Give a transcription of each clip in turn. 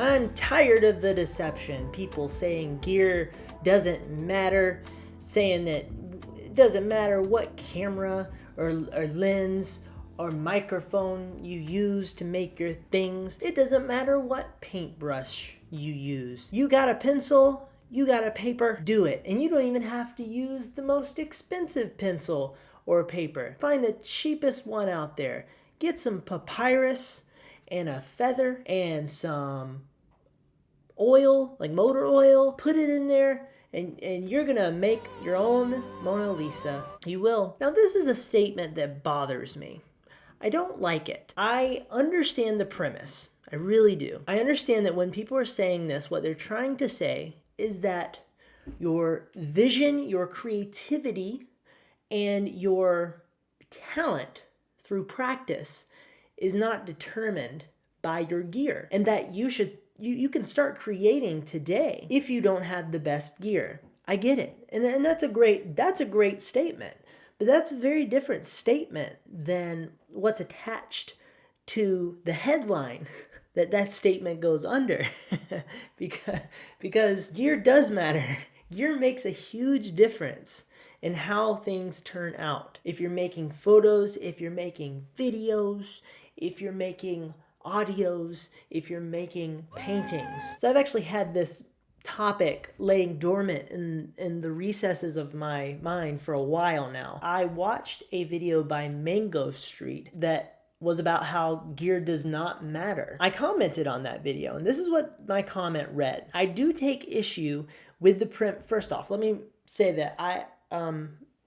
I'm tired of the deception. People saying gear doesn't matter, saying that it doesn't matter what camera or lens or microphone you use to make your things. It doesn't matter what paintbrush you use. You got a pencil, you got a paper, do it. And you don't even have to use the most expensive pencil or paper. Find the cheapest one out there. Get some papyrus and a feather and some oil, like motor oil. Put it in there and you're gonna make your own Mona Lisa. You will. Now this is a statement that bothers me. I don't like it. I understand the premise. I really do. I understand that when people are saying this, what they're trying to say is that your vision, your creativity, and your talent through practice is not determined by your gear, and that you can start creating today if you don't have the best gear. I get it. And that's a great statement. But that's a very different statement than what's attached to the headline that statement goes under. because gear does matter. Gear makes a huge difference in how things turn out. If you're making photos, if you're making videos, if you're making audios, if you're making paintings. So I've actually had this topic laying dormant in the recesses of my mind for a while now. I watched a video by Mango Street that was about how gear does not matter. I commented on that video, and this is what my comment read. I do take issue with the print. First off, let me say that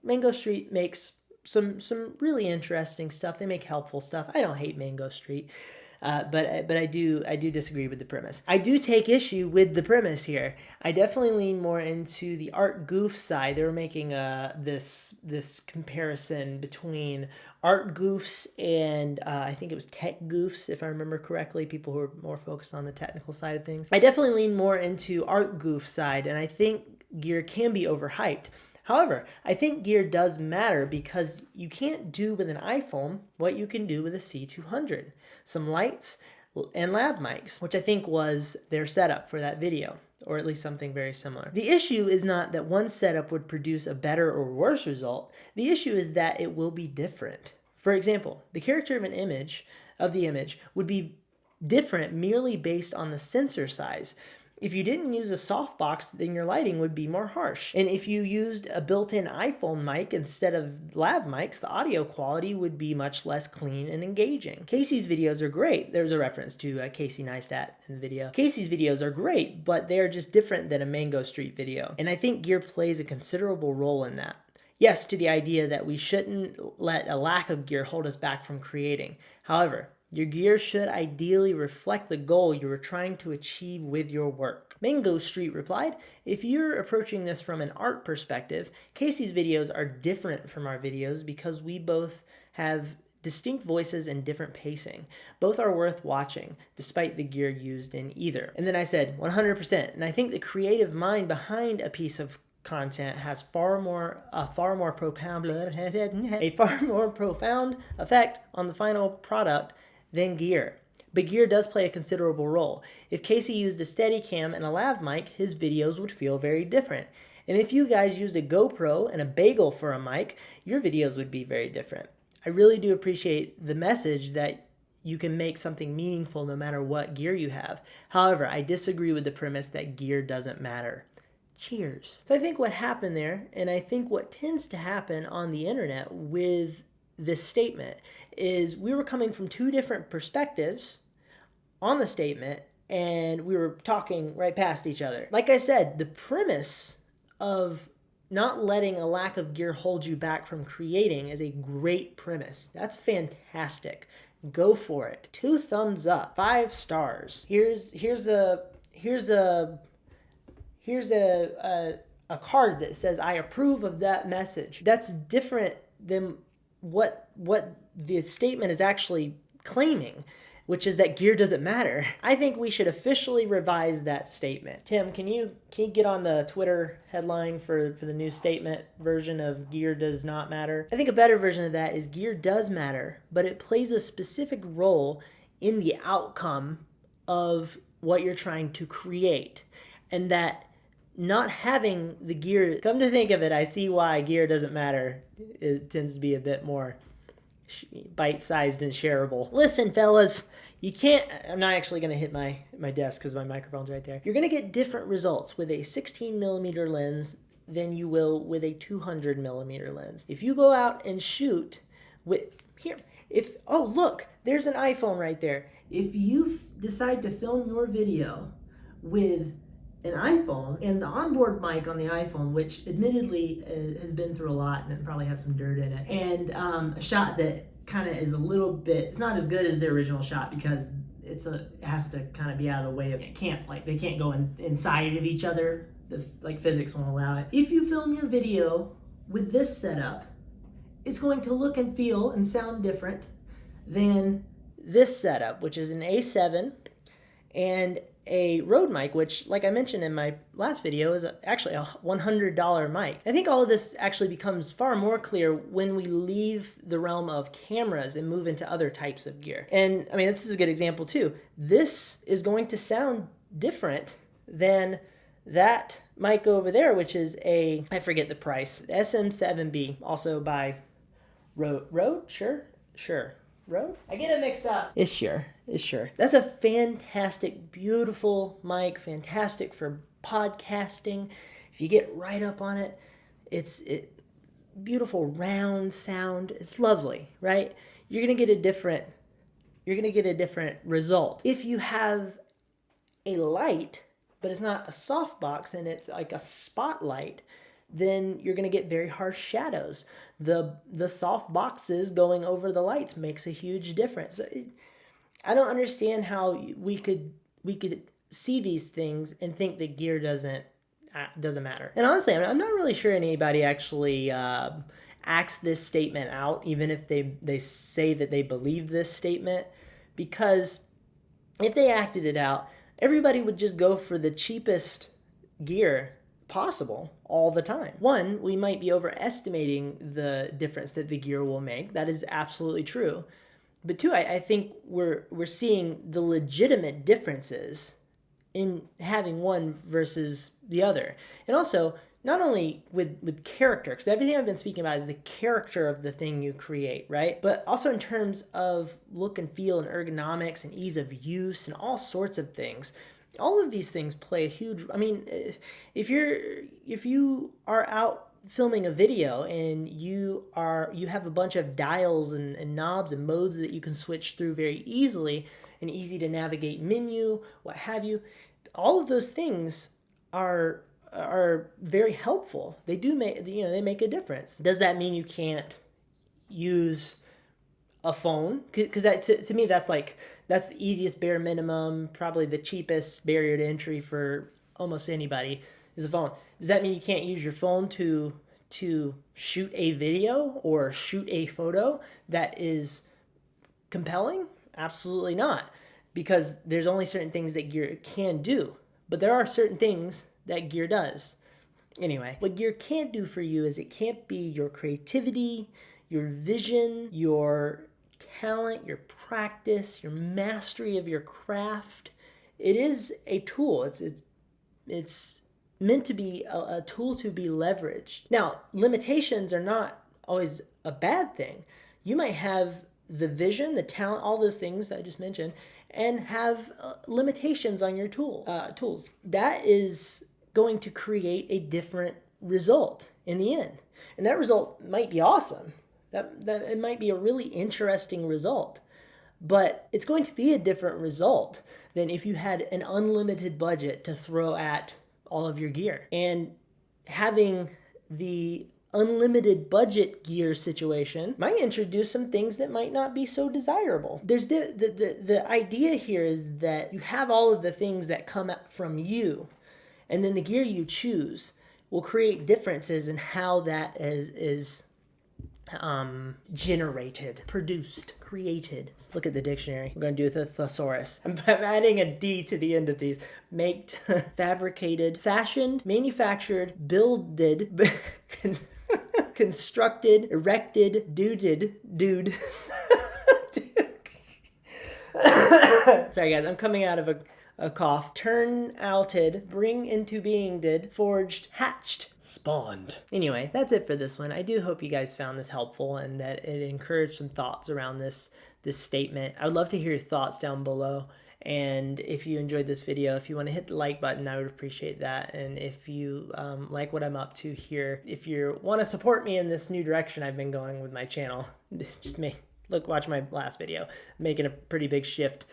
Mango Street makes some really interesting stuff. They make helpful stuff. I don't hate Mango Street. But I do disagree with the premise. I do take issue with the premise here. I definitely lean more into the art goof side. They were making this comparison between art goofs and I think it was tech goofs, if I remember correctly, people who are more focused on the technical side of things. I definitely lean more into art goof side, and I think gear can be overhyped. However, I think gear does matter because you can't do with an iPhone what you can do with a C200. Some lights and lav mics, which I think was their setup for that video, or at least something very similar. The issue is not that one setup would produce a better or worse result. The issue is that it will be different. For example, the character of the image would be different merely based on the sensor size. If you didn't use a softbox, then your lighting would be more harsh. And if you used a built-in iPhone mic instead of lav mics, the audio quality would be much less clean and engaging. Casey's videos are great. There's a reference to Casey Neistat in the video. Casey's videos are great, but they are just different than a Mango Street video. And I think gear plays a considerable role in that. Yes, to the idea that we shouldn't let a lack of gear hold us back from creating. However, your gear should ideally reflect the goal you were trying to achieve with your work. Mango Street replied, if you're approaching this from an art perspective, Casey's videos are different from our videos because we both have distinct voices and different pacing. Both are worth watching, despite the gear used in either. And then I said, 100%. And I think the creative mind behind a piece of content has a far more profound effect on the final product than gear. But gear does play a considerable role. If Casey used a Steadicam and a lav mic, his videos would feel very different. And if you guys used a GoPro and a bagel for a mic, your videos would be very different. I really do appreciate the message that you can make something meaningful no matter what gear you have. However, I disagree with the premise that gear doesn't matter. Cheers. So I think what happened there, and I think what tends to happen on the internet with this statement, is we were coming from two different perspectives on the statement, and we were talking right past each other. Like I said, the premise of not letting a lack of gear hold you back from creating is a great premise. That's fantastic. Go for it. 2 thumbs up. 5 stars. Here's a card that says I approve of that message. That's different than what the statement is actually claiming, which is that gear doesn't matter. I think we should officially revise that statement. Tim, can you get on the Twitter headline for the new statement version of gear does not matter? I think a better version of that is gear does matter, but it plays a specific role in the outcome of what you're trying to create. And that not having the gear, come to think of it, I see why gear doesn't matter. It tends to be a bit more bite-sized and shareable. Listen, fellas, you can't, I'm not actually going to hit my desk because my microphone's right there. You're going to get different results with a 16 millimeter lens than you will with a 200 millimeter lens. If you go out and shoot with, oh look, there's an iPhone right there. If you decide to film your video with an iPhone and the onboard mic on the iPhone, which admittedly has been through a lot and it probably has some dirt in it, and a shot that kind of is a little bit, it's not as good as the original shot because it has to kind of be out of the way of, it can't, like, they can't go inside of each other. Like, physics won't allow it. If you film your video with this setup, it's going to look and feel and sound different than this setup, which is an A7 and a Rode mic, which, like I mentioned in my last video, is actually a $100 mic. I think all of this actually becomes far more clear when we leave the realm of cameras and move into other types of gear. And I mean, this is a good example too. This is going to sound different than that mic over there, which is I forget the price, SM7B, also by Rode? Sure. Rode? I get it mixed up. It's Shure. That's a fantastic, beautiful mic, fantastic for podcasting. If you get right up on it, it's beautiful round sound. It's lovely, right? You're gonna get a different result. If you have a light, but it's not a softbox and it's like a spotlight, then you're going to get very harsh shadows. The soft boxes going over the lights makes a huge difference. I don't understand how we could see these things and think that gear doesn't matter. And honestly, I'm not really sure anybody actually acts this statement out, even if they say that they believe this statement, because if they acted it out, everybody would just go for the cheapest gear possible all the time. One, we might be overestimating the difference that the gear will make. That is absolutely true. But two, I think we're seeing the legitimate differences in having one versus the other. And also, not only with character, because everything I've been speaking about is the character of the thing you create, right? But also in terms of look and feel and ergonomics and ease of use and all sorts of things. All of these things play a huge, I mean, if you are out filming a video and you have a bunch of dials and knobs and modes that you can switch through very easily, an easy to navigate menu, what have you, all of those things are very helpful. They do make, they make a difference. Does that mean you can't use a phone? Because that to me, that's the easiest bare minimum, probably the cheapest barrier to entry for almost anybody is a phone. Does that mean you can't use your phone to shoot a video or shoot a photo that is compelling? Absolutely not, because there's only certain things that gear can do, but there are certain things that gear does. Anyway, what gear can't do for you is it can't be your creativity, your vision, your talent, your practice, your mastery of your craft. It is a tool. It's meant to be a tool to be leveraged. Now, limitations are not always a bad thing. You might have the vision, the talent, all those things that I just mentioned, and have limitations on your tools. That is going to create a different result in the end. And that result might be awesome. That it might be a really interesting result, but it's going to be a different result than if you had an unlimited budget to throw at all of your gear. And having the unlimited budget gear situation might introduce some things that might not be so desirable. There's the idea here is that you have all of the things that come from you, and then the gear you choose will create differences in how that is generated, produced, created. Let's look at the dictionary. We're going to do the thesaurus. I'm adding a D to the end of these. Maked, fabricated, fashioned, manufactured, builded, constructed, erected, dude. Sorry guys, I'm coming out of a cough, turn outed, bring into being did, forged, hatched, spawned. Anyway, that's it for this one. I do hope you guys found this helpful and that it encouraged some thoughts around this statement. I would love to hear your thoughts down below. And if you enjoyed this video, if you want to hit the like button, I would appreciate that. And if you like what I'm up to here, if you want to support me in this new direction I've been going with my channel, just watch my last video, making a pretty big shift.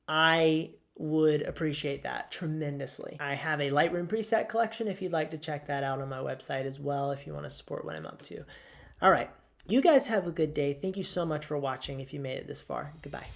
I would appreciate that tremendously. I have a Lightroom preset collection if you'd like to check that out on my website as well if you want to support what I'm up to. All right. You guys have a good day. Thank you so much for watching if you made it this far. Goodbye.